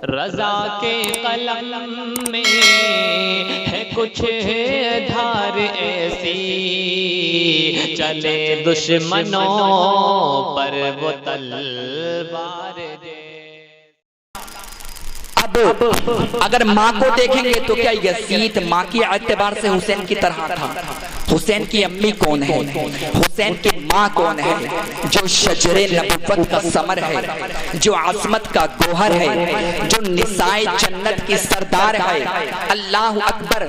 رضا کے قلم میں ہے کچھ دھار ایسی، چلے دشمنوں پر وہ تلوار دے۔ اب اگر ماں کو دیکھیں گے تو کیا یزید ماں کی اعتبار سے حسین کی طرح تھا؟ حسین کی امی کون ہے؟ حسین کی ماں کون ہے؟ جو شجر نبوت کا ثمر ہے، جو عظمت کا گوہر ہے، جو نسائے جنت کی سردار ہے۔ اللہ اکبر۔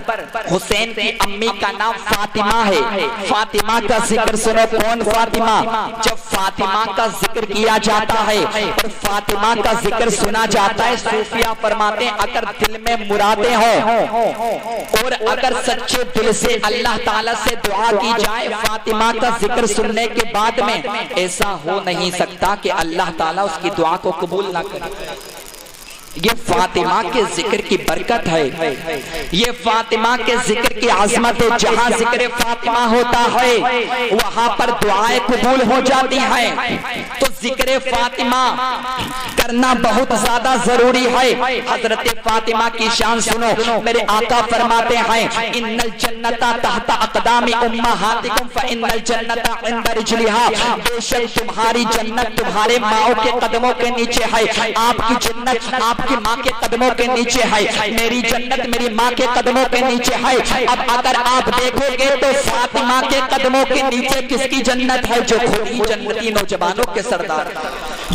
حسین کی امی کا نام فاطمہ ہے۔ فاطمہ کا ذکر سنو، کون فاطمہ؟ جب فاطمہ کا ذکر کیا جاتا ہے اور فاطمہ کا ذکر سنا جاتا ہے، صوفیہ فرماتے ہیں اگر دل میں مرادیں ہوں اور اگر سچے دل سے اللہ تعالیٰ سے دعا کی جائے، فاطمہ کا ذکر سننے کے بعد میں ایسا ہو نہیں سکتا کہ اللہ تعالیٰ اس کی دعا کو قبول نہ کرے۔ یہ فاطمہ کے ذکر کی برکت ہے، یہ فاطمہ کے ذکر کی عظمت ہے۔ جہاں ذکر فاطمہ ہوتا ہے وہاں پر دعائیں قبول ہو جاتی ہیں، تو ذکر فاطمہ کرنا بہت زیادہ ضروری ہے۔ حضرت فاطمہ کی شان سنو، میرے آقا فرماتے ہیں ان الجنت تحت اقدام امہاتکم فان الجنت عند رجلها، بے شک تمہاری جنت تمہارے ماؤں کے قدموں کے نیچے ہے۔ آپ کی جنت آپ کی ماں کے قدموں کے نیچے ہے، میری جنت میری ماں کے قدموں کے نیچے ہے۔ اب اگر آپ دیکھو گے تو فاطمہ کے قدموں کے نیچے کس کی جنت ہے؟ جو خود ہی جنتی نوجوانوں کے سردار،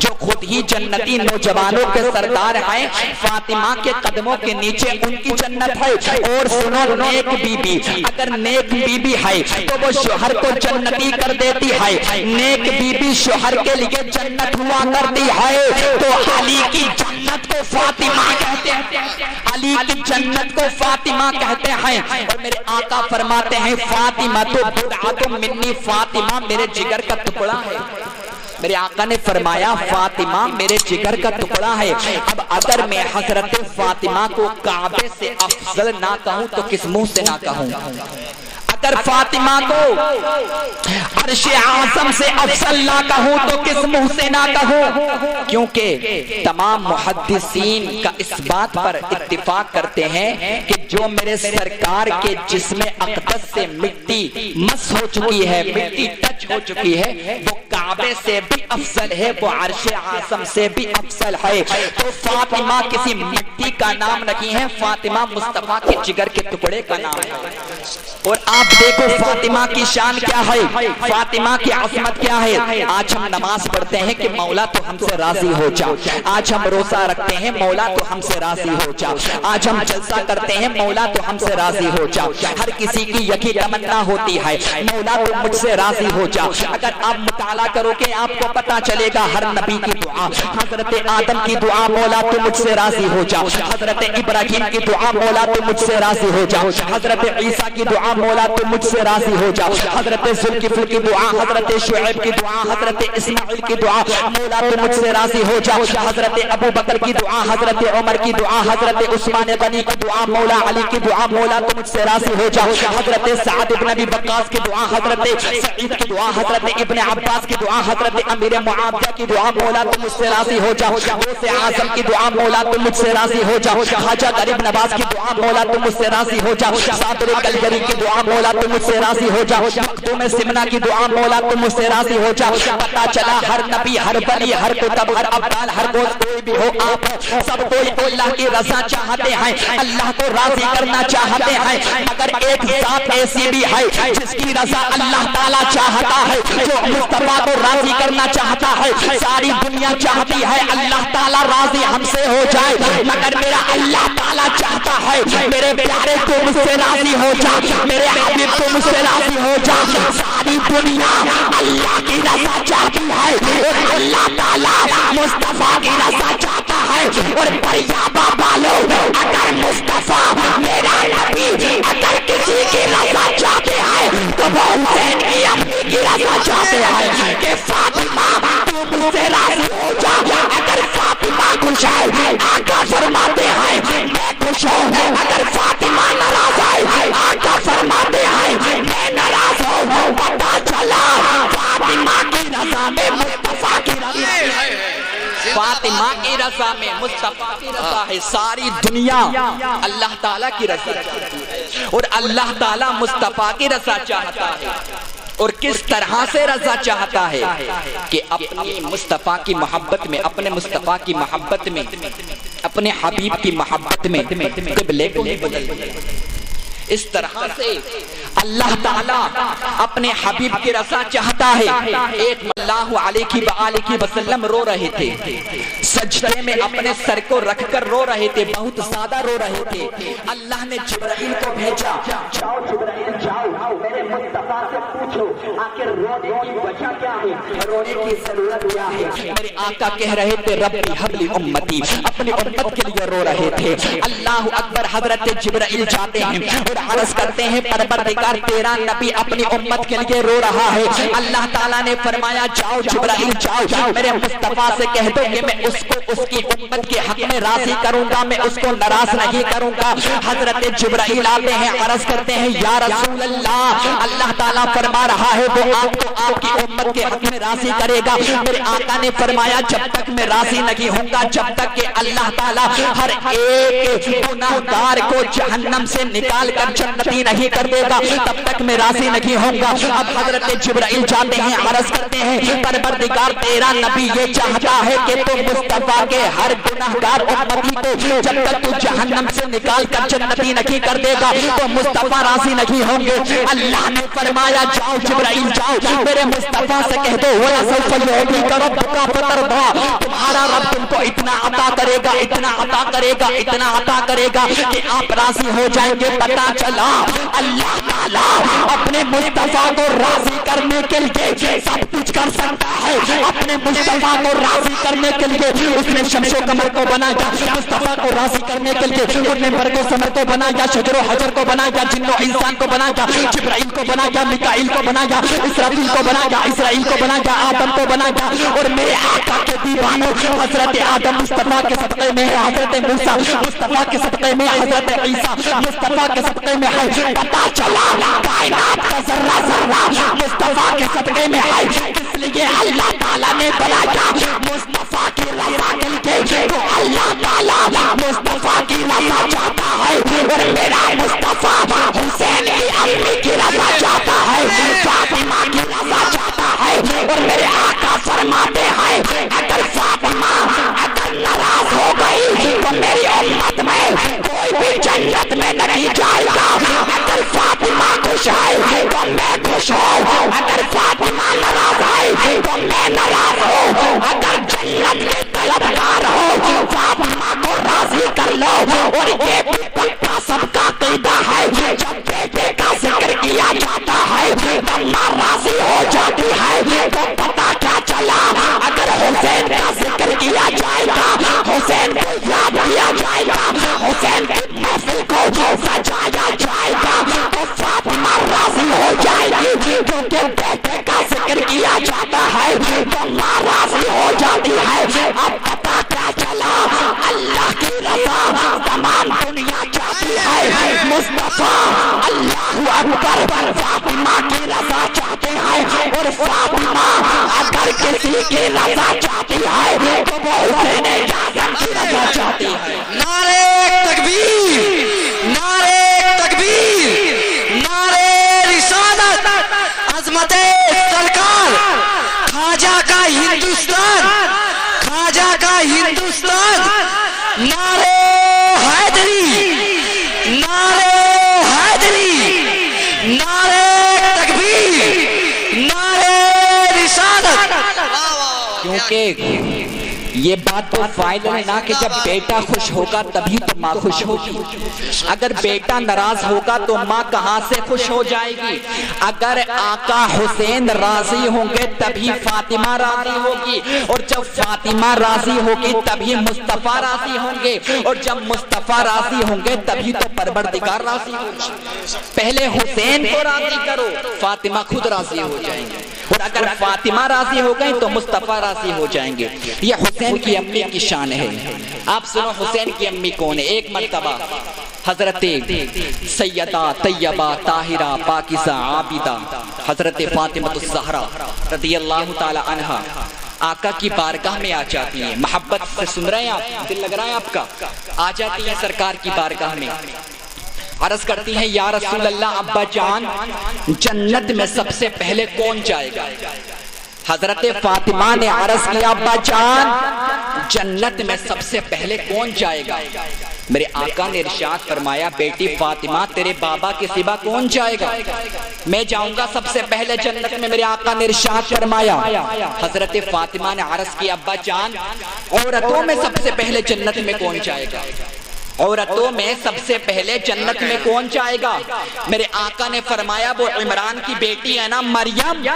جو خود ہی جنتی نوجوانوں کے سردار ہیں، فاطمہ کے قدموں کے نیچے ان کی جنت ہے۔ اور سنو، نیک بی بی اگر نیک بی بی ہے تو وہ شوہر کو جنتی کر دیتی ہے۔ نیک بی بی شوہر کے لیے جنت ہوا کرتی ہے۔ تو علی کی جنت کو فاطمہ کہتے ہیں، علی کی جنت کو فاطمہ کہتے ہیں۔ اور میرے آقا فرماتے ہیں فاطمہ تو بضعۃ منی، فاطمہ میرے جگر کا ٹکڑا ہے۔ میرے آقا نے فرمایا فاطمہ میرے جگر کا ٹکڑا ہے۔ اب اگر میں حضرت فاطمہ کو کعبے سے افضل نہ کہوں تو کس منہ سے نہ کہوں؟ اگر فاطمہ کو عرش اعظم سے افضل نہ کہوں تو کس منہ سے نہ کہوں؟ کیونکہ تمام محدثین کا اس بات پر اتفاق کرتے ہیں کہ جو میرے سرکار کے جسم اقدس سے مٹی مس ہو چکی ہے، مٹی ٹچ ہو چکی ہے، وہ کعبے سے بھی افضل ہے، وہ عرش اعظم سے بھی افضل ہے۔ تو فاطمہ کسی مٹی کا نام نہیں ہے، فاطمہ مصطفیٰ کے جگر کے ٹکڑے کا نام ہے۔ اور آپ دیکھو فاطمہ کی شان کیا ہے، فاطمہ کی عظمت کیا ہے۔ آج ہم نماز پڑھتے ہیں کہ مولا تو ہم سے راضی ہو جا، آج ہم روزہ رکھتے ہیں مولا تو ہم سے راضی ہو جا، آج ہم جلسہ کرتے ہیں مولا تو ہم سے راضی ہو جا۔ ہر کسی کی یہی تمنا ہوتی ہے مولا تو مجھ سے راضی ہو جا۔ اگر آپ مطالعہ کرو گے آپ کو پتا چلے گا ہر نبی کی دعا، حضرت آدم کی دعا مولا تو مجھ سے راضی ہو جا، حضرت ابراہیم کی دعا مولا تو مجھ سے راضی ہو جا، حضرت عیسیٰ کی دعا مولا تو مجھ سے راضی ہو جا، حضرت ذوالکفل کی دعا، حضرت شعیب کی دعا، حضرت اسماعیل کی دعا مولا تو مجھ سے راضی ہو جا، حضرت ابو بکر کی دعا، حضرت عمر کی دعا، حضرت عثمان غنی کی دعا، مولا علی کی دعا مولا تو مجھ سے راضی ہو جا، حضرت سعد بن ابی وقاص کی دعا، حضرت سعید کی دعا، حضرت ابن عباس کی دعا، حضرت امیر معاویہ کی دعا مولا تو مجھ سے راضی ہو جا، غوث اعظم کی دعا مولا تو مجھ سے راضی ہو جا، خواجہ غریب نواز کی دعا مولا تو مجھ سے راضی ہو جا، صابر کلگری کی دعا مولا تو مجھ سے راضی ہو جا، مخدوم سمنا کی دعا مولا تو مجھ سے راضی ہو جا۔ پتا چلا ہر نبی ہر ولی ہر کتب ہر ابدال ہر کوئی بھی ہو آپ سب کوئی اللہ کی رضا چاہتے ہیں، اللہ کو راضی کرنا چاہتے ہیں، مگر ایک ذات ایسی بھی ہے جس کی رضا اللہ تعالیٰ چاہتا ہے، جو مصطفیٰ کو راضی کرنا چاہتا ہے۔ ساری دنیا چاہتی ہے اللہ تعالیٰ راضی ہم سے ہو جائے، مگر میرا اللہ تعالیٰ چاہتا ہے میرے پیارے تو مجھ سے راضی ہو جا، میرے حبیب تو مجھ سے راضی ہو جا۔ ساری دنیا اللہ کی رضا چاہتی ہے اور اللہ تعالیٰ مصطفیٰ کی رضا چاہتا ہے۔ اور پریابا بالو اگر مصطفیٰ میرا نبی اگر کسی کی رضا چاہتے ہیں تو وہ حسین کی اپنی کی رضا چاہتے ہیں کہ فاطمہ تو مجھ سے راضی ہو جا۔ اگر فاطمہ خوش ہے آقا فرماتے ہیں میں خوش ہوں، اگر فاطمہ ناراض ہے آقا فرماتے ہیں میں ناراض ہوں۔ پتا چلا فاطمہ کی رضا میں مصطفیٰ کی رضا، فاطمہ کی رضا میں مصطفیٰ کی رضا ہے. ساری دنیا اللہ تعالیٰ کی رضا چاہتی ہے اور اللہ تعالیٰ مصطفیٰ کی رضا چاہتا ہے. اور کس طرح سے رضا چاہتا ہے کہ اپنی مصطفیٰ کی محبت میں، اپنے مصطفیٰ کی محبت میں، اپنے حبیب کی محبت میں قبلے کو بدل دے. اس طرح سے اللہ تعالیٰ اپنے حبیب کی رضا چاہتا ہے. ایک اللہ علیہ وآلہ وسلم رو رہے تھے، سجدے میں اپنے سر کو رکھ کر رو رہے تھے، بہت زیادہ رو رہے تھے. اللہ نے جبرائیل کو بھیجا، جاؤ جبرائیل جاؤ، میرے مصطفیٰ سے پوچھو آخر رونے کی وجہ کیا ہے، رونے کی ضرورت کیا ہے. میرے آقا کہہ رہے تھے ربی حبلی امتی، اپنی امت کے لیے رو رہے تھے. اللہ اکبر. حضرت جبرائیل جاتے ہیں اور عرض کرتے ہیں پروردگار تیرا نبی اپنی امت کے لیے رو رہا ہے. اللہ تعالیٰ نے فرمایا جاؤ جبرائیل جاؤ، میرے مصطفیٰ سے کہہ دو کہ میں اس کو اس کی امت کے حق میں راضی کروں گا، میں اس کو ناراض نہیں کروں گا. حضرت جبرائیل آتے ہیں، عرض کرتے ہیں یا رسول اللہ، اللہ تعالیٰ فرما رہا ہے وہ آپ کو آپ کی امت کے حق میں راضی کرے گا. میرے آقا نے فرمایا جب تک میں راضی نہیں ہوں گا، جب تک کہ اللہ تعالیٰ ہر ایک گناہگار کو جہنم سے نکال کر جنتی نہیں کر دے گا، تب تک میں راضی نہیں ہوں گا. اب حضرت جبرائیل جاتے ہیں، عرض کرتے ہیں پروردگار تیرا نبی یہ چاہتا ہے کہ تو مصطفیٰ کے ہر گناہگار امتی کو جب تک تو جہنم سے نکال کر جنتی نہیں کر دے گا تو مصطفیٰ راضی نہیں ہوں گے. اللہ نے فرمایا جاؤ جبرائیل جاؤ، میرے مصطفیٰ سے کہہ دو وَلَسَوْفَ يُعْطِيكَ رَبُّكَ فَتَرْضَىٰ، تمہارا رب تم کو اتنا عطا کرے گا، اتنا عطا کرے گا، اتنا عطا کرے گا کہ آپ راضی ہو جائیں گے. پتا چلا اللہ تعالیٰ اپنے مصطفیٰ کو راضی کرنے کے لیے سب کچھ کر سکتا ہے. اپنے مصطفیٰ کو راضی کرنے کے لیے اس نے شمس و قمر کو بنایا، مصطفیٰ کو راضی کرنے کے لیے اس نے برگ و ثمر کو بنایا، شجر و حجر کو بنایا، جن و انسان کو بنایا، جبرائیل کو بنایا، میکائیل کو بنایا، اسرافیل کو بنایا، اسرائیل کو بنایا، آدم کو بنایا. اور میرے آقا کے دیوانوں حضرت آدم مصطفیٰ کے صدقے میں ہے، حضرت موسیٰ مصطفیٰ کے صدقے میں، حضرت عیسیٰ مصطفیٰ کے صدقے میں ہے. پتا چلا کائنات کا ذرہ ذرہ مصطفیٰ کے صدقے میں ہے. اس لیے اللہ تعالیٰ نے بنایا مصطفیٰ کی رضا کے لیے، تو اللہ تعالیٰ مصطفیٰ کی رضا چاہتا ہے. اور میرا مصطفیٰ حسین کی امی کی رضا چاہتا ہے، فاطمہ کی رضا چاہتا ہے. اور میرے آقا فرماتے ہیں اگر فاطمہ اگر ناراض ہو گئی تو میری امت میں کوئی بھی جنت میں نہیں جائے گا. اگر فاطمہ خوش ہے تو میں خوش ہوں، اگر فاطمہ ناراض ہے تو میں ناراض ہوں. اگر جنت میں طلبگار ہو فاطمہ کو راضی کر لو. اور یہ پکا سب کا عقیدہ ہے جب بیٹے کا ذکر کیا جاتا ہے تو ماں راضی ہو جاتی ہے. تو پتا کیا چلا اگر حسین کا ذکر کیا جائے گا، حسین کو یاد کیا جائے گا، حسین کی محفل کو سجایا جائے گا تو فاطمہ راضی ہو جائے گی. کیونکہ بیٹے کا ذکر کیا جاتا ہے تو ماں راضی ہو جاتی ہے. اب پتا کیا چلا اللہ کی رضا تمام دنیا چاہتی ہے. مصطفیٰ اللہ اکبر فاطمہ کی رضا چاہتے ہیں. اور فاطمہ اگر کسی کی رضا چاہتی ہے تو وہ حسین اعظم کی رضا چاہتی ہے. نعرہ تکبیر، نعرہ تکبیر، نعرہ رسالت، عظمت سرکار خواجہ کا ہندوستان، خواجہ کا ہندوستان. نعرہ حیدری، نعرہ حیدری، نعرہ تکبیر، نعرہ رسالت. کیونکہ یہ بات تو فائدہ ہے نا کہ جب بیٹا خوش ہوگا تبھی تو ماں خوش ہوگی. اگر بیٹا ناراض ہوگا تو ماں کہاں سے خوش ہو جائے گی. اگر آقا حسین راضی ہوں گے تبھی فاطمہ راضی ہوگی، اور جب فاطمہ راضی ہوگی تبھی مصطفیٰ راضی ہوں گے، اور جب مصطفیٰ راضی ہوں گے تبھی تو پروردگار راضی ہوگا. پہلے حسین کو راضی کرو، فاطمہ خود راضی ہو جائیں گے. اور اگر فاطمہ راضی ہو گئی تو مصطفیٰ راضی ہو جائیں گے. یہ حسین کی امی کی شان ہے. آپ سنو حسین کی امی کون ہے. ایک مرتبہ حضرت سیدہ طیبہ طاہرہ پاکیزہ عابدہ حضرت فاطمہ الزہرا رضی اللہ تعالی عنہا آقا کی بارگاہ میں آ جاتی ہیں، محبت سے سن رہے ہیں آپ، دل لگ رہا ہے آپ کا، آ جاتی ہیں سرکار کی بارگاہ میں، عرض کرتی ہیں یا رسول اللہ ابا جان جنت میں سب سے پہلے کون جائے گا؟ حضرت فاطمہ نے عرض کیا ابا جان جنت میں سب سے پہلے کون جائے گا؟ میرے آقا نے ارشاد فرمایا بیٹی فاطمہ تیرے بابا کے سوا کون جائے گا؟ میں جاؤں گا سب سے پہلے جنت میں، میرے آقا نے ارشاد فرمایا۔ حضرت فاطمہ نے عرض کیا ابا جان عورتوں میں سب سے پہلے جنت میں کون جائے گا؟ عورتوں میں سب سے پہلے جنت میں کون جائے گا؟ میرے آقا نے فرمایا وہ عمران کی بیٹی ہے نا مریم،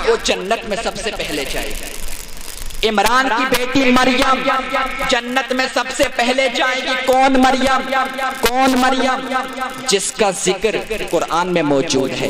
وہ جنت میں سب سے پہلے جائے گی۔ عمران کی بیٹی مریم جنت میں سب سے پہلے جائے گی۔ کون مریم؟ کون مریم؟ جس کا ذکر قرآن میں موجود ہے۔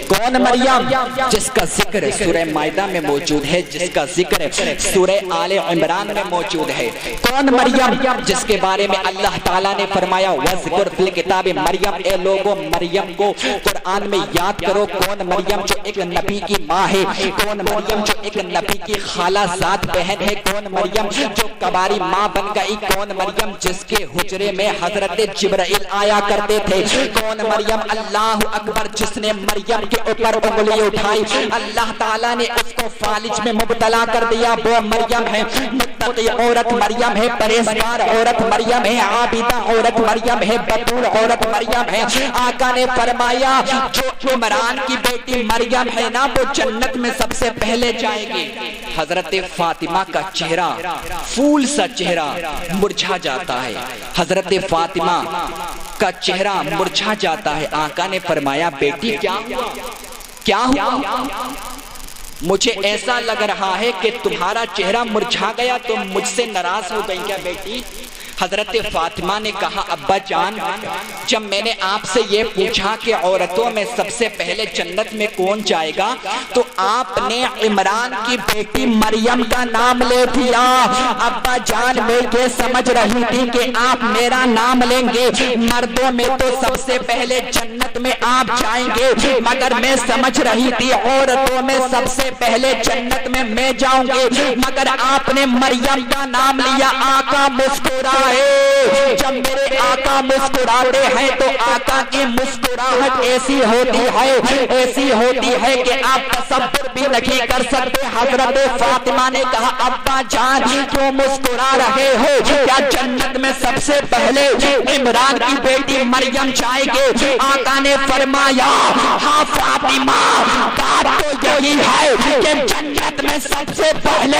کون مریم؟ جس کا ذکر سورہ مائدہ میں موجود ہے، جس کا ذکر سورہ آل عمران میں موجود ہے۔ کون مریم؟ جس کے بارے میں اللہ تعالیٰ نے فرمایا وَذْكُرْ فِي الْكِتَابِ مریم، اے لوگوں مریم کو قرآن میں یاد کرو۔ کون مریم؟ جو ایک نبی کی ماں ہے۔ کون مریم؟ جو ایک نبی کی خالہ زاد بہن ہے۔ کون مریم؟ جو کباری ماں بن گئی۔ کون مریم؟ جس کے حجرے میں حضرت جبرائیل آیا کرتے تھے۔ کون مریم؟ اللہ اکبر، جس نے مریم کے اوپر انگلی اٹھائی اللہ تعالیٰ نے اس کو فالج میں مبتلا کر دیا، وہ مریم ہے۔ متقی عورت مریم ہے، پرہیزگار عورت مریم ہے، عابدہ عورت مریم ہے، بطول عورت مریم ہے۔ آقا نے فرمایا جو عمران کی بیٹی مریم ہے نا وہ جنت میں سب سے پہلے جائے گی۔ حضرت فاطمہ کا چہرہ پھول سا چہرہ مرجھا جاتا ہے، حضرت فاطمہ کا چہرہ مرجھا جاتا ہے۔ آقا نے فرمایا بیٹی کیا ہوا؟ کیا ہوا؟ مجھے ایسا لگ رہا ہے کہ تمہارا چہرہ مرجھا گیا، تم مجھ سے ناراض ہو گئی کیا بیٹی؟ حضرت فاطمہ نے کہا ابا جان جب میں نے آپ سے یہ پوچھا کہ عورتوں میں سب سے پہلے جنت میں کون جائے گا تو آپ نے عمران کی بیٹی مریم کا نام لے دیا۔ ابا جان میں یہ سمجھ رہی تھی کہ آپ میرا نام لیں گے، مردوں میں تو سب سے پہلے جنت میں آپ جائیں گے، مگر میں سمجھ رہی تھی عورتوں میں سب سے پہلے جنت میں جاؤں گے، مگر آپ نے مریم کا نام لیا۔ آقا مسکرا جب میرے آقا مسکراتے ہیں تو آقا کی مسکراہٹ ایسی ہوتی ہے کہ آپ تصور بھی نہیں کر سکتے۔ حضرت فاطمہ نے کہا ابا جان کیوں مسکرا رہے ہو؟ کیا جنت میں سب سے پہلے عمران کی بیٹی مریم جائے گے؟ آقا نے فرمایا ہاں فاطمہ بات تو یہی ہے کہ جنت میں سب سے پہلے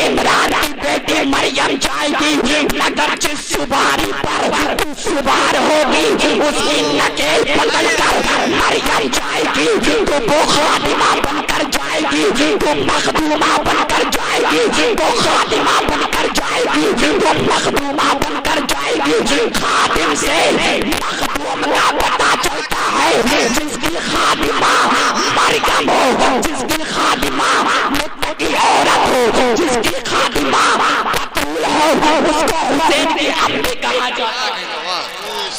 عمران کی بیٹی مریم جائے گی، مگر جس سواری پر تو سوار ہوگی اس کی نکیل پکڑ کر مریم جائے گی، تو وہ خادمہ بن کر جائے گی، وہ مخدومہ بن کر جائے گی، وہ خادمہ بن کر جائے گی، وہ مخدومہ بن کر جائے گی۔ خادم سے مخدوم کا پتہ چلتا ہے، جس کی خادمہ مریم ہو، جس کی خادمہ متقی عورت ہو، جس کی خادمہ بطول ہو، اس کو حسین کی امی کہا جاتا ہے۔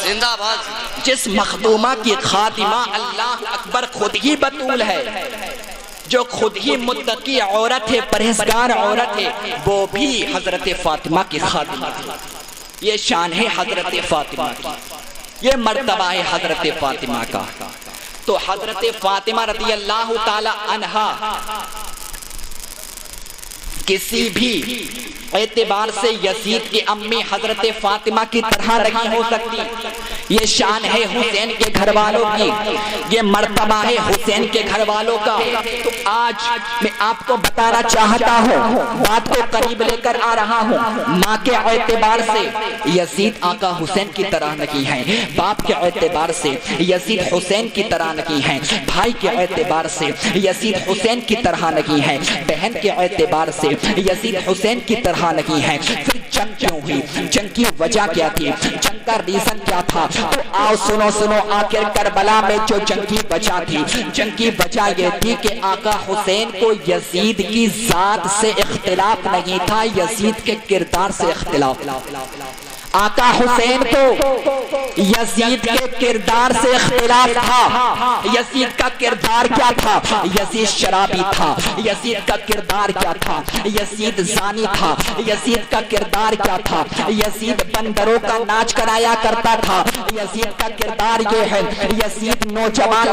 زندہ باد۔ جس مخدومہ کی خادمہ اللہ اکبر خود ہی بطول ہے، جو خود ہی متقی عورت ہے، پرہیزگار عورت ہے، وہ بھی حضرت فاطمہ کی خادمہ ہے۔ یہ شان ہے حضرت فاطمہ کی، یہ مرتبہ ہے حضرت فاطمہ کا۔ تو حضرت فاطمہ رضی اللہ تعالی عنہا کسی بھی اعتبار سے یزید کی امی حضرت فاطمہ کی طرح نہیں ہو سکتی۔ یہ شان ہے حسین کے گھر والوں کی، یہ مرتبہ ہے حسین کے گھر والوں کا۔ تو آج میں آپ کو بتانا چاہتا ہوں، بات کو قریب لے کر آ رہا ہوں، ماں کے اعتبار سے یزید آقا حسین کی طرح نہیں ہے، باپ کے اعتبار سے یزید حسین کی طرح نہیں ہے، بھائی کے اعتبار سے یزید حسین کی طرح نہیں ہے، بہن کے اعتبار سے یزید حسین کی طرح نہیں ہے۔ پھر جنگ کیوں ہوئی؟ جنگ کی وجہ کیا تھی؟ جنگ کا ریزن کیا تھا؟ تو آؤ سنو آخر کربلا میں جو جنگ کی وجہ تھی، جنگ کی وجہ یہ تھی کہ آقا حسین کو یزید کی ذات سے اختلاف نہیں تھا، یزید کے کردار سے اختلاف۔ آقا حسین کو یزید کے کردار سے اختلاف تھا۔ یزید کا کردار کیا تھا؟ یزید شرابی تھا۔ یزید کا کردار کیا تھا؟ یزید زانی تھا۔ یزید کا کردار کیا تھا؟ یزید بندروں کا ناچ کرایا کرتا تھا۔ یزید کا کردار یہ ہے، یزید نوجوان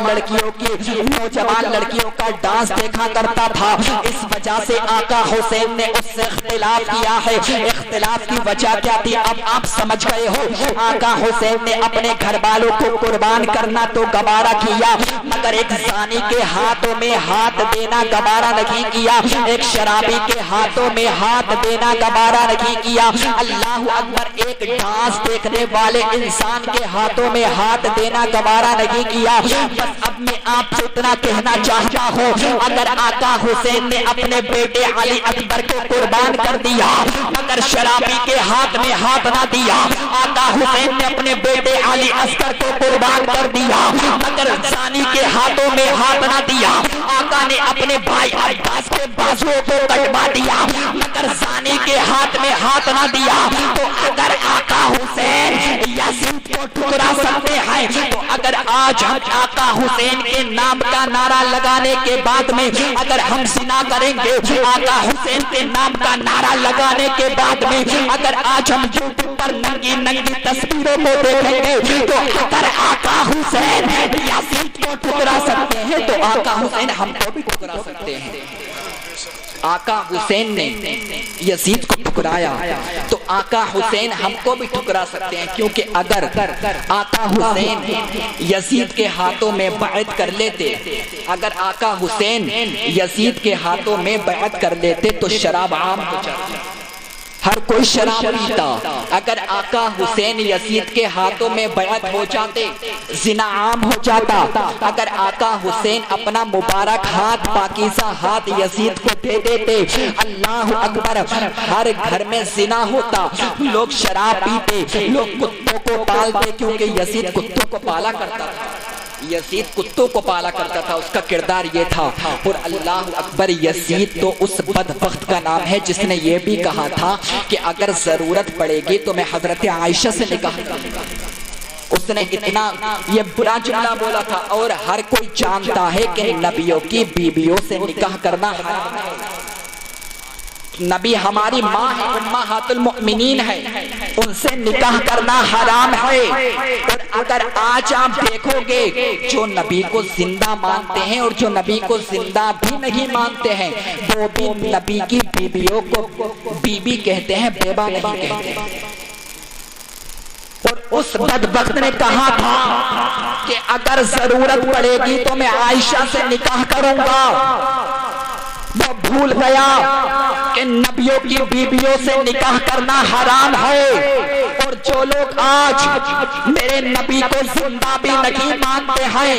لڑکیوں کا ڈانس دیکھا کرتا تھا۔ اس وجہ سے آقا حسین نے اس سے اختلاف کیا ہے۔ اختلاف کی وجہ کیا تھی اب آپ سمجھ گئے ہو۔ آقا حسین نے اپنے گھر والوں کو قربان کرنا تو گوارا کیا، مگر ایک زانی کے ہاتھوں میں ہاتھ دینا گوارا نہیں کیا، ایک شرابی کے ہاتھوں میں ہاتھ دینا گوارا نہیں کیا۔ اللہ اکبر، ایک ڈانس دیکھنے والے انسان کے ہاتھوں میں ہاتھ دینا گوارا نہیں کیا۔ بس اب میں آپ سے اتنا کہنا چاہتا ہوں، اگر آقا حسین نے اپنے بیٹے علی اکبر کو قربان کر دیا مگر شرابی کے ہاتھ میں ہاتھ نہ دیا، آقا حسین نے اپنے بیٹے علی اصغر کو قربان کر دیا مگر زانی کے ہاتھوں میں ہاتھ نہ دیا، آقا نے اپنے بھائی عباس کے بازوؤں کو کٹوا دیا مگر زانی کے ہاتھ میں ہاتھ نہ دیا، تو اگر آقا حسین یزید کو ٹھکرا سکتے ہیں تو اگر آج ہم آقا حسین کے نام کا نعرہ لگانے کے بعد میں اگر ہم زنا کریں گے، آقا حسین کے نام کا نعرہ لگانے کے بعد میں اگر آج ہم یوٹیوب پر ننگی تصویروں کو دیکھیں گے تو اگر آقا حسین یزید کو ٹھکرا سکتے ہیں تو آقا حسین ہم کو بھی ٹھکرا سکتے ہیں۔ آقا حسین نے یزید کو ٹھکرایا تو آقا حسین ہم کو بھی ٹھکرا سکتے ہیں، کیونکہ اگر آقا حسین یزید کے ہاتھوں میں بیعت کر لیتے، اگر آقا حسین یزید کے ہاتھوں میں بیعت کر لیتے تو شراب عام ہو جاتی، ہر کوئی شراب پیتا۔ اگر آقا حسین یزید کے ہاتھوں میں بیعت ہو جاتے، زنا عام ہو جاتا۔ اگر آقا حسین اپنا مبارک ہاتھ، پاکیزہ ہاتھ یزید کو دے دیتے، اللہ اکبر، ہر گھر میں زنا ہوتا، لوگ شراب پیتے، لوگ کتوں کو پالتے، کیونکہ یزید کتوں کو پالا کرتا تھا۔ یزید کتوں کو پالا کرتا تھا، اس کا کردار یہ تھا۔ اور اللہ اکبر، یزید تو اس بدبخت کا نام ہے جس نے یہ بھی کہا تھا کہ اگر ضرورت پڑے گی تو میں حضرت عائشہ سے نکاح کروں گا۔ اس نے اتنا یہ برا جملہ بولا تھا، اور ہر کوئی جانتا ہے کہ نبیوں کی بیویوں سے نکاح کرنا حرام ہے۔ نبی ہماری ماں ہے، امہات المؤمنین ہے، ان سے نکاح کرنا حرام ہے۔ اور اگر آج آپ دیکھو گے جو نبی کو زندہ مانتے ہیں اور جو نبی کو زندہ بھی نہیں مانتے ہیں، وہ بھی نبی کی بیویوں کو بیوی کہتے ہیں، بیوہ نہیں کہتے۔ اور اس بدبخت نے کہا تھا کہ اگر ضرورت پڑے گی تو میں عائشہ سے نکاح کروں گا۔ وہ بھول گیا کہ نبیوں کی بیویوں سے نکاح کرنا حرام ہے۔ اور جو لوگ آج میرے نبی کو زندہ بھی نہیں مانتے ہیں،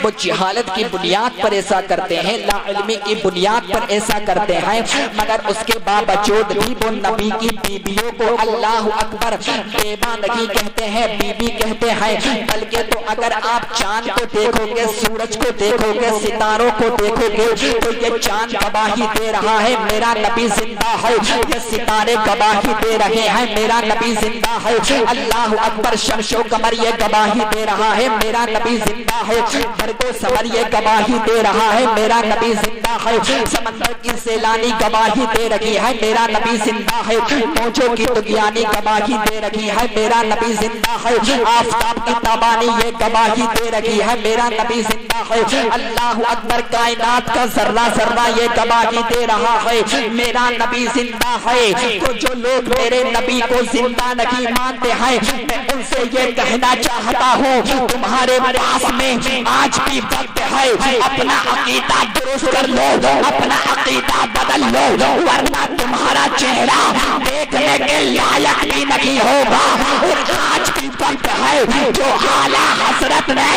وہ جہالت کی بنیاد پر ایسا کرتے ہیں، لا علمی کی بنیاد پر ایسا کرتے ہیں، مگر اس کے باوجود بھی وہ نبی کی بیویوں کو اللہ اکبر بیوہ نہیں کہتے ہیں، بیوی کہتے ہیں۔ بلکہ تو اگر آپ چاند کو دیکھو گے، سورج کو دیکھو گے، ستاروں کو دیکھو گے تو یہ چاند گواہی دے رہا ہے میرا نبی زندہ ہے، یہ ستارے گواہی دے رہے ہیں میرا نبی زندہ ہے، اللہ اکبر، شمس و قمر یہ گواہی دے رہا ہے میرا نبی زندہ ہے، برق و سمر یہ گواہی دے رہا ہے میرا نبی زندہ ہے، سمندر کی سیلانی گواہی دے رہی ہے میرا نبی زندہ ہے، موجوں کی طغیانی گواہی دے رہی ہے میرا نبی زندہ ہے، آفتاب کی تابانی یہ گواہی دے رہی ہے میرا نبی زندہ ہے، اللہ اکبر، کائنات کا ذرہ ذرہ یہ گواہی دے رہا ہے میرا نبی زندہ ہے۔ تو جو لوگ میرے نبی کو زندہ نہیں مانتے ہیں، میں ان سے یہ کہنا چاہتا ہوں، تمہارے پاس میں آج بھی وقت ہے، اپنا عقیدہ درست کر لو، اپنا عقیدہ بدل لو، ورنہ تمہارا چہرہ دیکھنے کے لائق بھی نہیں ہوگا۔ اور آج بھی وقت ہے، جو اعلیٰ حضرت نے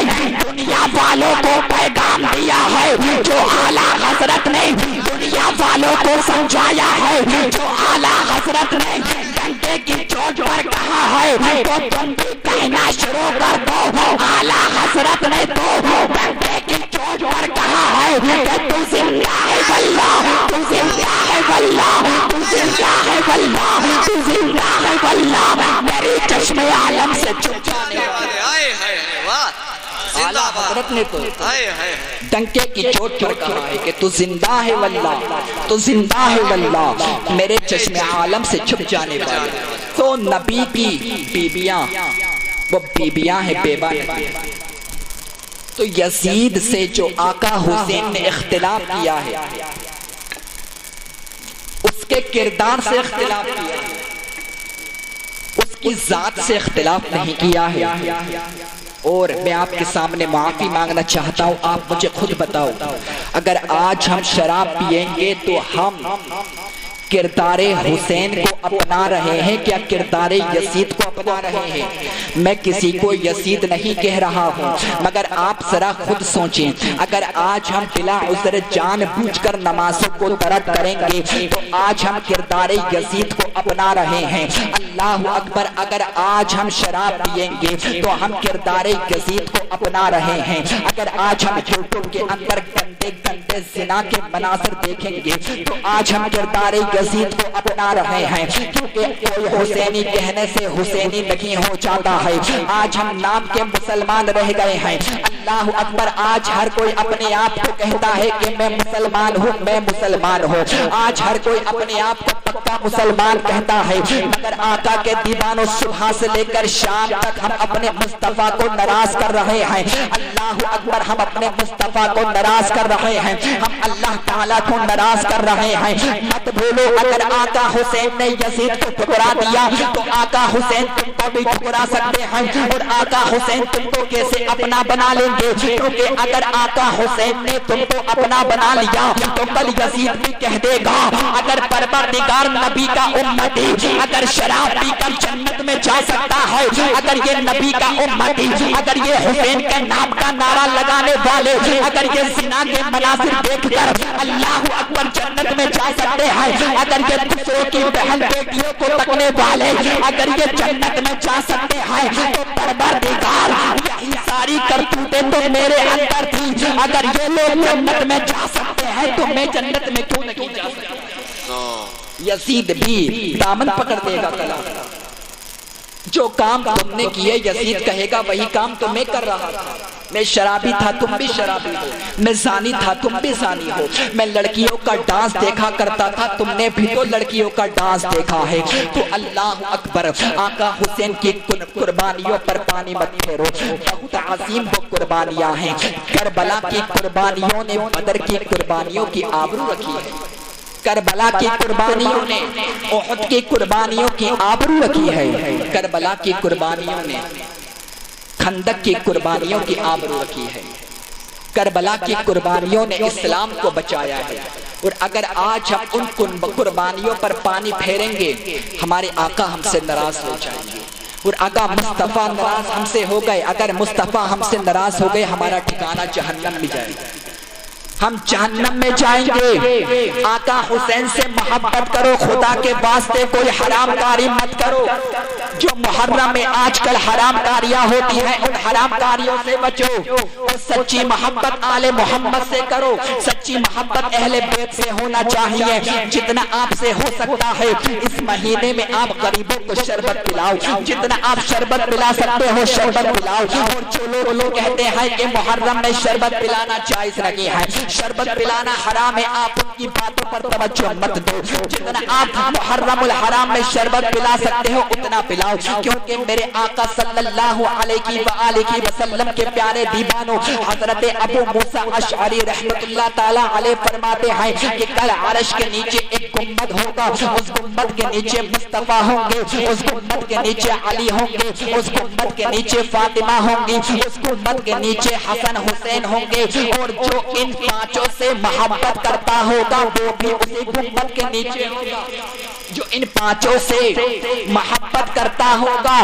دنیا والوں کو پیغام دیا ہے، جو اعلیٰ حضرت نے دنیا والوں کو سمجھایا ہے، جو اعلیٰ حضرت نے گھنٹے کی چوٹ پر کہا ہے، تو تم بھی کہنا شروع کر دو۔ اعلیٰ حضرت نے تو گھنٹے کی چوٹ پر کہا ہے کہ تو زندہ ہے واللہ، تو زندہ ہے واللہ، تو زندہ ہے واللہ، تو زندہ ہے واللہ۔ واللہ میرے چشم عالم سے چھپ جانے والے. ہائے ہائے واہ زندہ باد. حضرت نے تو ہائے ہائے ڈنکے کی چوٹ پر کہا ہے کہ تو زندہ ہے واللہ، تو زندہ ہے واللہ میرے چشم عالم سے چھپ جانے والے. تو نبی کی بیبیاں وہ بیبیاں ہیں بیوہ نہیں. تو یزید سے جو آقا حسین نے اختلاف کیا ہے، اس کے کردار سے اختلاف کیا ہے، اس کی ذات سے اختلاف نہیں کیا ہے. اور میں آپ کے سامنے معافی مانگنا چاہتا ہوں، آپ مجھے خود بتاؤ اگر آج ہم شراب پیئیں گے تو ہم کردار حسین کو اپنا رہے ہیں کیا کردار یزید کو اپنا رہے ہیں؟ میں کسی کو یزید نہیں کہہ رہا ہوں، مگر آپ ذرا خود سوچیں اگر آج ہم بلا عذر جان بوجھ کر نمازوں کو ترک کریں گے تو آج ہم کردار یزید کو اپنا رہے ہیں. اللہ اکبر. اگر آج ہم شراب پیئیں گے تو ہم کردار یزید کو اپنا رہے ہیں. اگر آج ہم یوٹیوب کے اندر گندے گندے زنا کے مناظر دیکھیں گے تو آج ہم کردار یزید کو اپنا رہے ہیں، کیونکہ کوئی حسینی کہنے سے حسینی نہیں ہو جاتا ہے. آج ہم نام کے مسلمان رہ گئے ہیں. اللہ اکبر. آج ہر کوئی اپنے آپ کو کہتا ہے کہ میں مسلمان ہوں، میں مسلمان ہوں. آج ہر کوئی اپنے آپ کو پکا مسلمان کہتا ہے، مگر آقا کے دیوانوں صبح سے لے کر شام تک ہم اپنے مصطفیٰ کو ناراض کر رہے ہیں. اللہ اکبر. ہم اپنے مصطفیٰ کو ناراض کر رہے ہیں، ہم اللہ تعالیٰ کو ناراض کر رہے ہیں. مت بھولو اگر آقا حسین نے یزید کو ٹھکرا دیا تو آقا حسین تم کو بھی ٹھکرا سکتے ہیں. اور آقا حسین تم کو کیسے اپنا بنا لیں گے؟ کیونکہ اگر آقا حسین نے تم کو اپنا بنا لیا تو کل یزید بھی کہہ دے گا اگر پروردگار نبی کا امتی اگر شراب پی کر جنت میں جا سکتا ہے، اگر یہ نبی کا امتی اگر یہ حسین کے نام کا نعرہ لگانے والے اگر یہ زنا کے مناظر دیکھ کر اللہ اکبر جنت میں جا سکتے ہیں، اگر یہ دوسروں کی بہن بیٹیوں کو تکنے والے اگر یہ جنت میں جا سکتے ہیں تو پروردگار یہی ساری کرتوتیں تو میرے اندر تھی. اگر یہ لوگ جنت میں جا سکتے ہیں تو میں جنت میں کیوں نہیں جا سکتا؟ یزید بھی دامن پکڑ دے گا کلام. جو کام تم نے کیے یزید کہے گا وہی کام تو میں کر رہا تھا. میں شرابی تھا تم بھی شرابی ہو، میں زانی تھا تم بھی زانی ہو، میں لڑکیوں کا ڈانس دیکھا کرتا تھا تم نے بھی تو لڑکیوں کا ڈانس دیکھا ہے. تو اللہ اکبر. آقا حسین کی قربانیوں پر پانی مت پھیرو، بہت عظیم وہ قربانیاں ہیں. کربلا کی قربانیوں نے بدر کی قربانیوں کی آبرو رکھی ہے. کربلا کی قربانیوں نے احد کی قربانیوں کی آبرو رکھی ہے. کربلا کی قربانیوں نے خندق کی قربانیوں کی آبرو رکھی ہے. کربلا کی قربانیوں نے اسلام کو بچایا ہے. اور اگر آج ہم ان قربانیوں پر پانی پھیریں گے ہمارے آقا ہم سے ناراض ہو جائیں گے. اور اگر مصطفیٰ ناراض ہم سے ہو گئے، اگر مصطفیٰ ہم سے ناراض ہو گئے ہمارا ٹھکانہ جہنم میں جائے گا، ہم جہنم میں جائیں گے. آقا حسین سے محبت کرو، خدا کے واسطے کوئی حرام کاری مت کرو. جو محرم میں آج کل حرام کاریاں ہوتی ہیں ان حرام کاریوں سے بچو. اور سچی محبت آل محمد سے کرو. سچی محبت اہل بیت سے ہونا چاہیے. جتنا آپ سے ہو سکتا ہے اس مہینے میں آپ غریبوں کو شربت پلاؤ، جتنا آپ شربت پلا سکتے ہو شربت پلاؤ. اور جو لوگ کہتے ہیں کہ محرم میں شربت پلانا جائز نہیں ہے، شربت پلانا حرام ہے، آپ ان کی باتوں پر توجہ مت دو. جتنا آپ محرم الحرام میں شربت پلا سکتے ہو اتنا پلاؤ. کیونکہ میرے آقا صلی اللہ علیہ وآلہ وسلم کے پیارے دیوانوں حضرت ابو موسیٰ اشعری رحمت اللہ تعالی علیہ فرماتے ہیں کہ کل عرش کے نیچے ایک گنبد ہوگا، اس گنبد کے نیچے مصطفیٰ ہوں گے، اس گنبد کے نیچے علی ہوں گے، اس گنبد کے نیچے فاطمہ ہوں گی، اس گنبد کے نیچے حسن حسین ہوں گے. اور جو ان پانچوں سے محبت کرتا ہوگا وہ بھی اسی گنبد کے نیچے ہوگا. جو ان پانچوں سے محبت کرتا ہوگا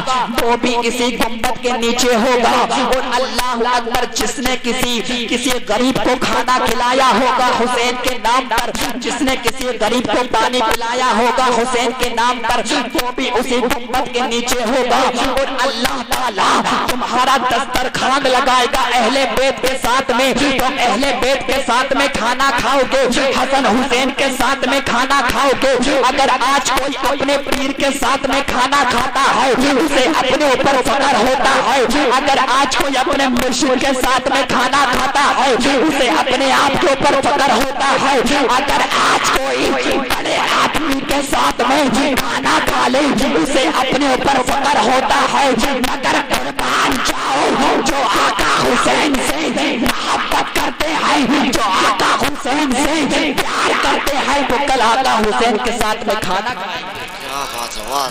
وہ بھی اسی گنبد کے نیچے ہوگا. اور اللہ اکبر. جس نے کسی غریب کو کھانا کھلایا ہوگا حسین کے نام پر، جس نے کسی غریب کو پانی پلایا ہوگا حسین کے نام پر وہ بھی اسی گنبد کے نیچے ہوگا. اور اللہ تعالیٰ تمہارا دسترخوان لگائے گا اہل بیت کے ساتھ میں. تم اہل بیت کے ساتھ میں کھانا کھاؤ گے، حسن حسین کے ساتھ میں کھانا کھاؤ گے. اگر آج کوئی اپنے پیر کے ساتھ میں کھانا کھاتا ہے اسے اپنے اوپر فخر ہوتا ہے، اگر آج کوئی اپنے مرشد کے ساتھ میں کھانا کھاتا ہے اسے اپنے آپ کے اوپر فخر ہوتا ہے، اگر آج کوئی بڑے آدمی کے ساتھ میں کھانا کھا لے اسے اپنے اوپر فخر ہوتا ہے، مگر قربان جاؤ جو آقا حسین سے محبت کرتے ہیں، جو آقا حسین سے پیار کرتے ہیں، تو کل آقا حسین کے ساتھ میں کھانا کھائیں۔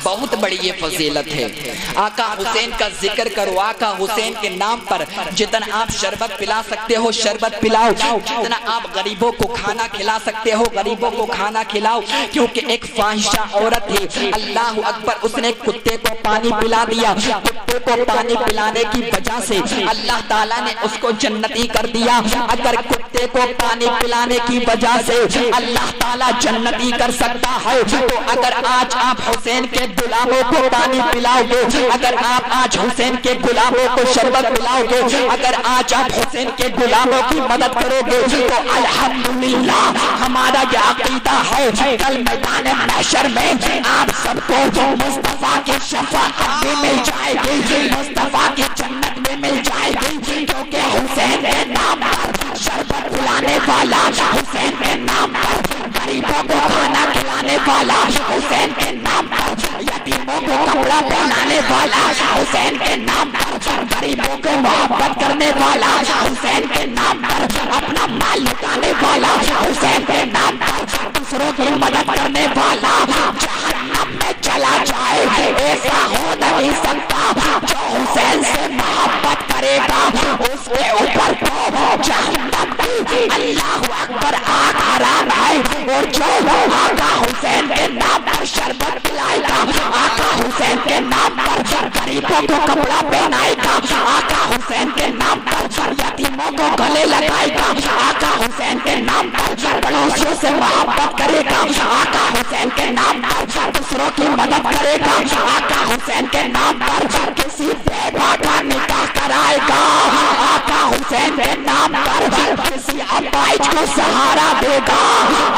بہت بڑی یہ فضیلت ہے۔ آقا حسین کا ذکر کرو، آقا حسین کے نام پر جتنا آپ شربت پلا سکتے ہو شربت پلاؤ، جتنا آپ غریبوں کو کھانا کھلا سکتے ہو غریبوں کو کھانا کھلاؤ، کیونکہ ایک فاحشہ عورت ہے، اللہ اکبر، اس نے کتے کو پانی پلا دیا، کتے کو پانی پلانے کی وجہ سے اللہ تعالیٰ نے اس کو جنتی کر دیا۔ اگر کتے کو پانی پلانے کی وجہ سے اللہ تعالیٰ جنتی کر سکتا ہے، تو اگر آج آپ حسین کے غلاموں کو پانی پلاؤ گے، اگر آپ آج حسین کے غلاموں کو شربت پلاؤ گے، اگر آج آپ حسین کے غلاموں کی مدد کرو گے، تو الحمدللہ ہمارا یہ عقیدہ ہے کل میدان محشر میں آپ سب کو مصطفیٰ کی شفاعت بھی مل جائے گی، مصطفیٰ کی جنت بھی مل جائے گی، کیونکہ حسین کے نام پر شربت پلانے والا، حسین کے نام پر غریبوں کو کھانا کھلانے والا، حسین کے نام پر یتیموں کو کپڑا پہنانے والا، حسین کے نام پر غریبوں کو محبت کرنے والا، حسین کے نام پر اپنا مال لٹانے والا، حسین کے نام پر دوسروں کی مدد کرنے والا جہنم میں چلا جائے، ایسا ہو نہیں سکتا۔ جو حسین سے محبت کرے گا اس کے اوپر تو جہنم کی اللہ اکبر آگ حرام ہے، اور جو آقا حسین کے نام پر شربت پلائے گا، آقا حسین کے نام پر غریبوں کو کپڑا پہنائے گا، آقا حسین کے نام پر یتیموں کو گلے لگائے گا، آقا حسین کے نام پر پڑوسیوں سے محبت کرے گا، آقا حسین کے نام پر دوسروں کی مدد کرے گا، آقا حسین کے نام پر کسی بیوہ کا نکاح کرائے گا، آقا حسین کے نام پر کسی اپائج کو سہارا دے گا،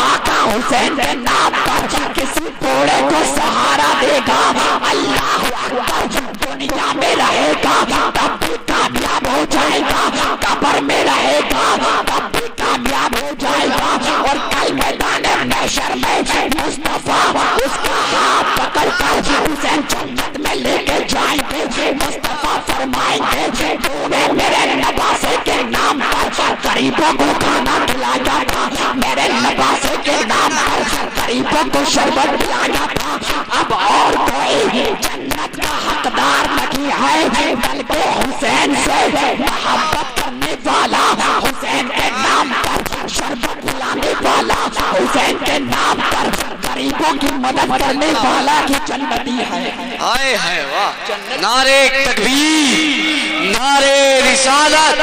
آقا حسین کے نام پر کسی بوڑھے کو سہارا دے گا، اللہ اکبر، دنیا میں رہے گا تب بھی کامیاب ہو جائے گا، قبر میں رہے گا تب بھی کامیاب ہو جائے گا، اور کل میدان محشر میں مصطفیٰ اس کا ہاتھ پکڑ کر حسین جنت میں لے کے جائیں گے، مصطفیٰ فرمائیں گے تو نے میرے نواسے کے نام پر غریبوں کو کھانا کھلایا تھا، میرے نواسے کے نام پر غریبوں کو شربت پلایا تھا، اب اور کوئی جنت کا حقدار نہیں ہے بلکہ حسین سے محبت کرنے والا، حسین کے نام پر شربت پلانے والا، حسین کے نام پر غریبوں کی مدد کرنے والا کی جنتی ہے۔ آئے ہے واہ، نعرے تکبیر، نعرے رسالت،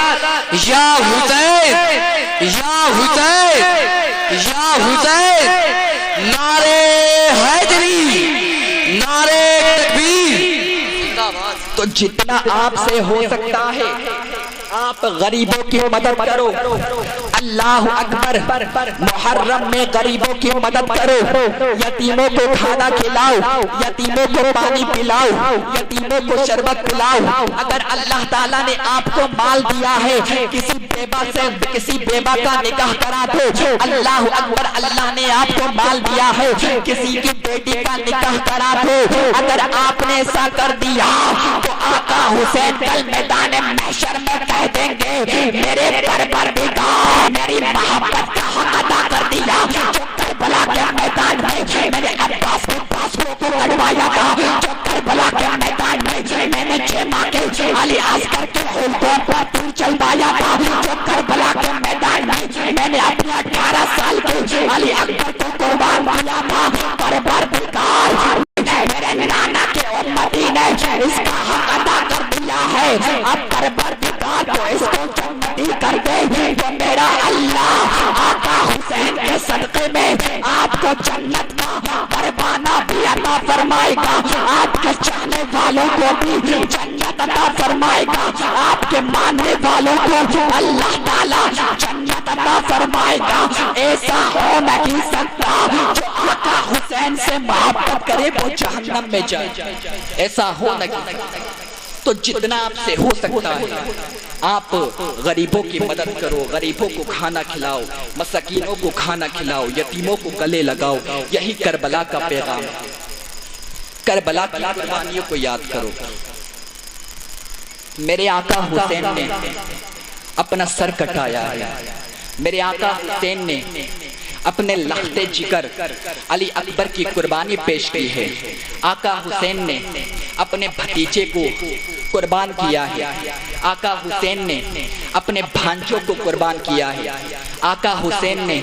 یا حسین یا حسین یا حسین، نعرے حیدری، نعرے تکبیر۔ تو جتنا آپ سے ہو سکتا ہے آپ غریبوں کی مدد کرو، اللہ اکبر، محرم میں غریبوں کی مدد کرو، یتیموں کو کھانا کھلاؤ، یتیموں کو پانی پلاؤ، یتیموں کو شربت پلاؤ۔ اگر اللہ تعالیٰ نے آپ کو مال دیا ہے کسی بیوہ سے کسی بیوہ کا نکاح کرا دو، اللہ اکبر، اللہ نے آپ کو مال دیا ہے کسی کی بیٹی کا نکاح کرا دو۔ اگر آپ نے ایسا کر دیا تو آقا حسین کل میدان محشر میں کہہ دیں گے میرے پروردگار میری محبت کا حق ادا کر دیا، جو کربلا کے میدان میں میں نے عباس کے پاسوں کو لڑوایا تھا، جو کربلا کے میدان میں نے 6 ماہ کے علی اصغر کے حلقوں پر تیر چلوایا تھا، جو کربلا کے میدان میں نے اپنے 18 سال کے علی اکبر کو قربان کیا تھا، پروردگار میرے نانا کے امتی نے اس کا حق ادا کر دیا ہے، اب پروردگار تو اس کو جنتی کر دے، تو میرا اللہ آقا حسین کے صدقے میں آپ کو جنت کا پروانہ بھی عطا فرمائے گا، آپ کے چاہنے والوں کو بھی جنت عطا فرمائے گا، آپ کے ماننے والوں کو اللہ تعالیٰ جنت عطا فرمائے گا۔ ایسا ہو نہیں سکتا جو آقا حسین سے محبت کرے وہ جہنم میں جائے. ایسا ہو نہ تو جتنا آپ سے ہو سکتا ہے آپ غریبوں کی مدد کرو, غریبوں کو کھانا کھلاؤ, مساکینوں کو کھانا کھلاؤ, یتیموں کو گلے لگاؤ. یہی کربلا کا پیغام ہے. کربلا کی قربانیوں کو یاد کرو. میرے آقا حسین نے اپنا سر کٹایا ہے. میرے آقا حسین نے اپنے لخت جگر علی اکبر کی قربانی پیش کی ہے. آقا حسین نے اپنے بھتیجے کو قربان کیا ہے. آقا حسین نے اپنے بھانجوں کو قربان کیا ہے. آقا حسین نے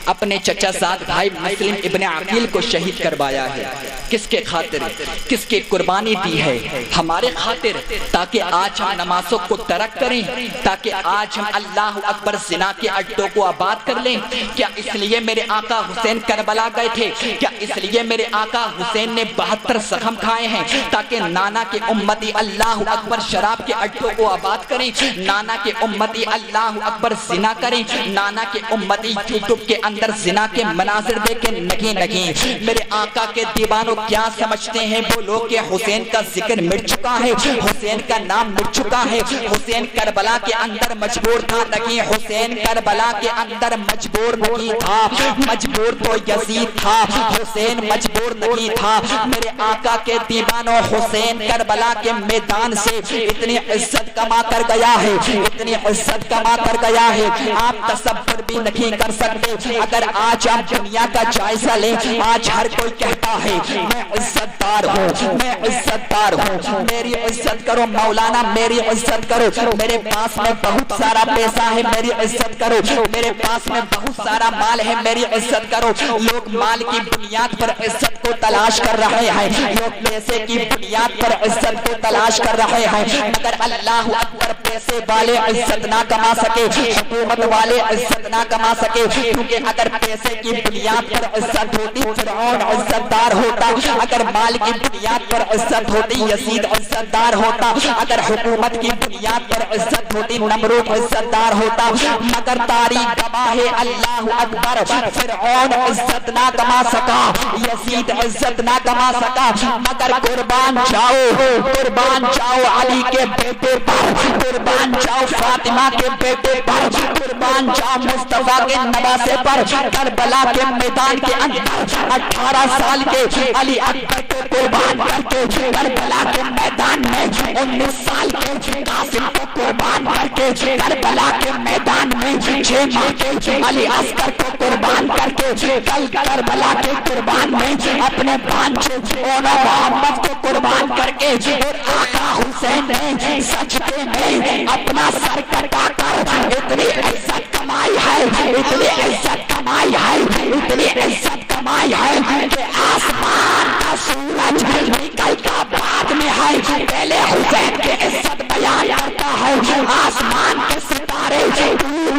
اپنے چچا زاد بھائی مسلم ابن عقیل کو شہید کروایا ہے. کس کے خاطر, کس کی قربانی دی ہے؟ ہمارے خاطر, تاکہ آج ہم نمازوں کو ترک کریں, تاکہ آج ہم اللہ اکبر زنا کے اڈوں کو آباد کر لیں. کیا اس لیے میرے آقا حسین کربلا گئے تھے؟ کیا اس لیے میرے آقا حسین نے 72 زخم کھائے ہیں تاکہ نانا کے امتی اللہ اکبر شراب کے اڈوں کو آباد کریں, نانا کے امتی اللہ اکبر زنا کریں, نانا کے امتی یوٹیوب کے اندر زنا کے مناظر دیکھیں نگیں نگیں. میرے آقا کے دیوانوں کیا سمجھتے ہیں وہ لوگ کہ حسین کا ذکر مٹ چکا ہے, حسین کا نام مٹ چکا ہے. حسین کربلا کے اندر مجبور تھا نگیں, حسین کربلا کے اندر مجبور نہیں تھا, مجبور تو یزید تھا, حسین مجبور نہیں تھا. میرے آقا کے دیوانوں حسین کربلا کے میدان سے اتنی عزت کما کر گیا ہے, اتنی عزت کما کر گیا ہے آپ تصور بھی نہیں کر سکتے. اگر آج آپ دنیا کا جائزہ لیں, آج ہر کوئی کہتا ہے میں عزت دار ہوں, میں عزت دار ہوں, میری عزت کرو مولانا, میری عزت کرو, میرے پاس میں بہت سارا پیسہ ہے, میری عزت کرو, میرے پاس میں بہت سارا مال ہے, میری عزت کرو. لوگ مال کی بنیاد پر عزت کو تلاش کر رہے ہیں, لوگ پیسے کی بنیاد پر عزت کو تلاش کر رہے ہیں, مگر اللہ اکبر پیسے والے عزت نہ کما سکے, حکومت والے عزت نہ کما سکے. کیونکہ اگر پیسے کی بنیاد پر عزت ہوتی فرعون عزت دار ہوتا, اگر مال کی بنیاد پر عزت ہوتی یزید عزت دار ہوتا, اگر حکومت کی بنیاد پر عزت ہوتی نمرود عزت دار ہوتا. مگر تاریخ گواہ ہے اللہ اکبر فرعون عزت نہ کما سکا, یزید عزت نہ کما سکا. مگر قربان جاؤ, قربان جاؤ علی کے بیٹے پر, قربان جاؤ فاطمہ کے بیٹے پر, قربان جاؤ مصطفیٰ کے نواسے پر. کربلا کے میدان کے اندر 18 سال کے علی اکبر کو قربان کر کے, کربلا کے میدان میں 19 سال کے قاسم کو قربان کر کے, کربلا کے میدان میں 6 ماہ کے علی اصغر کو قربان کر کے, کل کربلا کے قربان میں اپنے بھانجے اونا محمد کو قربان کر کے, اور آقا حسین نے سجدے میں اپنا سر کٹا کر اتنی عزت کمائی ہے, اتنی عزت کمائی ہے, اتنی عزت کمائی ہے کہ آسمان کا سورج نکل کا بعد میں ہے, پہلے حسین کی عزت بیان کرتا ہے. آسمان کے ستارے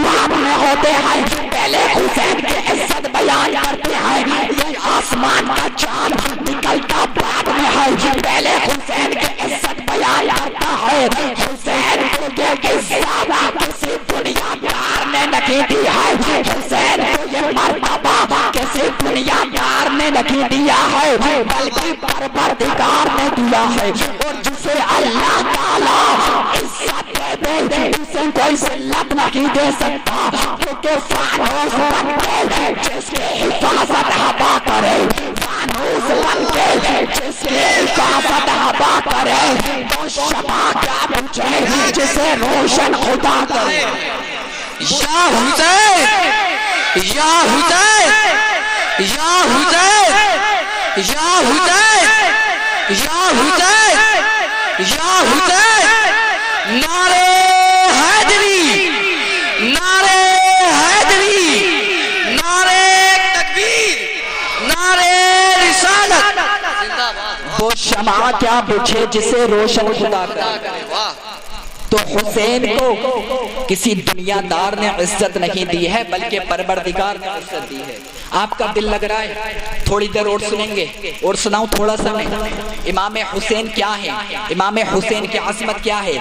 بعد میں ہوتے ہیں, پہلے حسین کی عزت بیان کرتے ہیں. یہ آسمان کا چاند نکل کا بعد میں ہے, پہلے حسین کی عزت بیان کرتا ہے. حسین کو یہ عزت کسی دنیا دار نے نہیں دی ہے, حسین کو یہ مرتبہ کسی دنیا دار نے نہیں دیا ہے, بلکہ پروردگار نے دیا ہے. اور جسے اللہ تعالیٰ عزت دے دے اسے کوئی ذلت نہیں دے سکتا, کیونکہ فانوس بن کے جس کی حفاظت ہوا کرے, فانوس بن کے جس کی حفاظت ہوا کرے, تو شمع کیا پوچھے جسے روشن خدا کرے. یا حسین, یا حسین, یا حسین, یا حسین, یا حسین, یا حسین. نعرے حیدری, نعرے حیدری, نعرے تکبیر, نعرے رسالت. وہ شمع کیا بجھے جسے روشن خدا کرے. تو حسین کو کسی دنیا دار نے عزت نہیں دی ہے, بلکہ پروردگار نے عزت دی ہے. آپ کا دل لگ رہا ہے تھوڑی دیر اور سنیں گے اور سناؤں تھوڑا سا میں امام حسین کیا ہے، امام حسین کی عظمت کیا ہے۔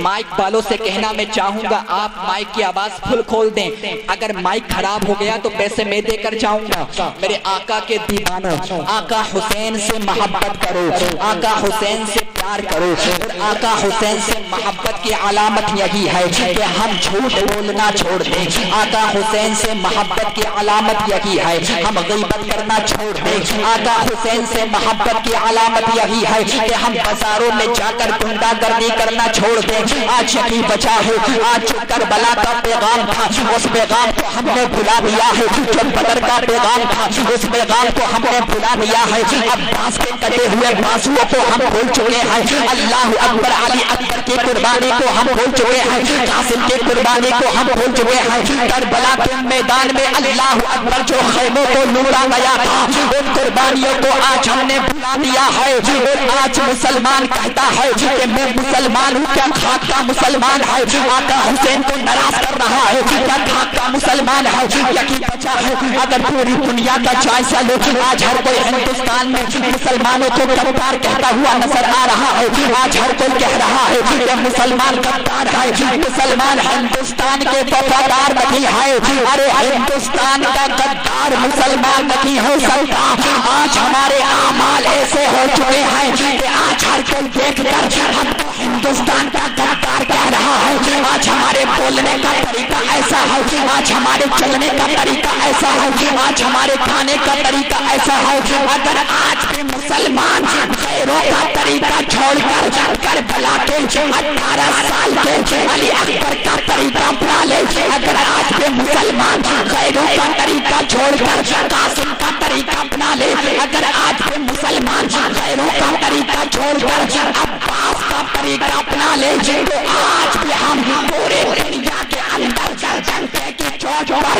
مائک والوں سے کہنا میں چاہوں گا آپ مائک کی آواز پھل کھول دیں، اگر مائک خراب ہو گیا تو پیسے میں دے کر جاؤں گا۔ میرے آقا کے دیوانوں، آقا حسین سے محبت کرو، آقا حسین سے پیار کرو، اور آقا حسین سے محبت کی علامت یہی ہے کہ ہم جھوٹ بولنا چھوڑ دیں۔ آقا حسین سے محبت کی علامت یہی ہے ہم غیبت کرنا چھوڑ دیں۔ آقا حسین سے محبت کی علامت یہی ہے کہ ہم بازاروں میں جا کر گنڈا گردی کرنا چھوڑ دیں۔ آج یہی بچا ہے، آج جو کربلا کا پیغام تھا اس پیغام کو ہم نے بھلا دیا ہے، جو بدر کا پیغام تھا اس پیغام کو ہم نے بھلا دیا ہے۔ اب بانس کے کٹے ہوئے بازوؤں کو ہم بھول چکے ہیں، اللہ اکبر علی اکبر کی قربانی کو ہم بھول چکے ہیں، قاسم کی قربانی کو ہم بھول چکے ہیں۔ کربلا کے میدان میں اللہ اکبر جو خیموں کو نورا گیا تھا ان قربانیوں کو آج ہم نے بھلا دیا ہے، اور آج مسلمان کہتا ہے کہ میں مسلمان ہوں، کیا خاک کا مسلمان ہے؟ آقا حسین کو ناراض کر رہا ہے، کیا خاک کا مسلمان ہے؟ یقین بچا ہے اگر پوری دنیا کا جائزہ لو، آج ہر کوئی ہندوستان میں مسلمانوں کو غدار کہتا ہوا نظر آ رہا ہے۔ آج ہر کوئی کہہ رہا ہے کہ مسلمان غدار ہے، مسلمان ہندوستان کے وفادار نہیں ہے۔ ارے ہندوستان کا غدار مسلمان نہیں ہو سکتا۔ آج ہمارے اعمال ایسے ہو چکے ہیں کہ آج ہر کوئی دیکھ کر ہم کو ہندوستان کا غدار کہہ رہا ہے۔ آج ہمارے بولنے کا طریقہ ایسا ہے، آج ہمارے چلنے کا طریقہ ایسا ہے، آج ہمارے کھانے کا طریقہ ایسا ہے۔ اگر آج بھی مسلمان غیروں کا طریقہ چھوڑ کر کربلا کے 18 سال کے علی اکبر کا طریقہ اپنا لے، اگر آج بھی مسلمان غیروں کا طریقہ چھوڑ کر قاسم کا طریقہ اپنا لے، اگر آج بھی مسلمان غیروں کا طریقہ چھوڑ کر عباس کا طریقہ اپنا لے، تو آج بھی ہم پورے دنیا کے اندر جنتے کی چوٹ پر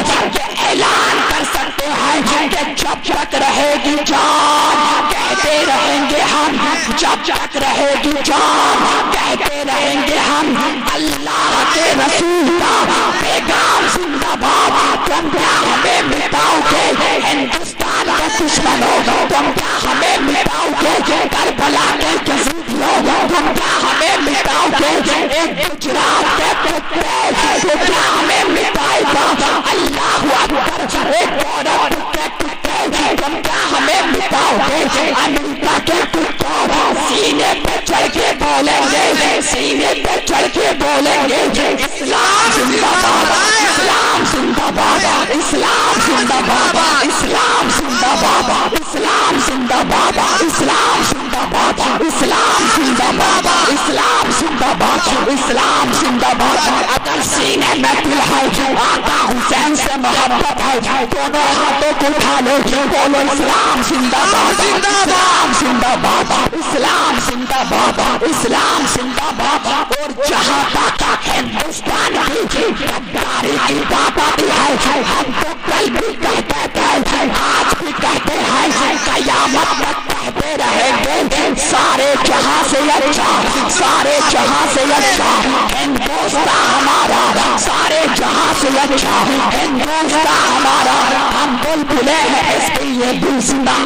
اعلان کر سکتے ہیں کہ جب تک رہے گی جان کہتے رہیں گے ہم، جب تک رہے گی جان کہتے رہیں گے ہم، اللہ کے رسول کا پیغام زندہ باد۔ تم کیا ہمیں مٹاؤ گے ہندوستان کے دشمنوں، تم کیا ہمیں مٹاؤ گے کربلا کے کسیدیوں، تم کیا ہمیں مٹاؤ گے ایک گجرات کے کتے، تو کیا ہمیں مٹائے گا اللہ اکبر ایک عورت کے کتے، تم کیا ہمیں مٹاؤ گے امریکہ کے کتوں، سینے پہ چڑھ کے بولیں گے، سینے پہ چڑھ کے بولیں گے اسلام زندہ باد، اسلام زندہ باد، اسلام زندہ باد، اسلام زندہ باد، اسلام زندہ باد، اسلام زندہ باد، اسلام زندہ باد، اسلام زندہ باد، اسلام زندہ باد۔ اگر سینے میں دل ہے آقا حسین سے محبت ہے، دونوں ہاتھوں کو اٹھا لو، بولو اسلام زندہ باد، اسلام زندہ باد، اسلام زندہ باد، اسلام زندہ باد۔ اور جہاں تک ہندوستان کی غداری کی بات آتی ہے ہم تو کل بھی کہتے ہیں، آج بھی کہتے ہیں، قیامت تک کہتے رہیں گے، سارے جہاں سے اچھا، سارے جہاں سے اچھا ہندوستان ہمارا، سارے جہاں سے اچھا ہندوستان ہمارا۔ ہم بلبلیں ہیں اس کے لیے بھی زندہ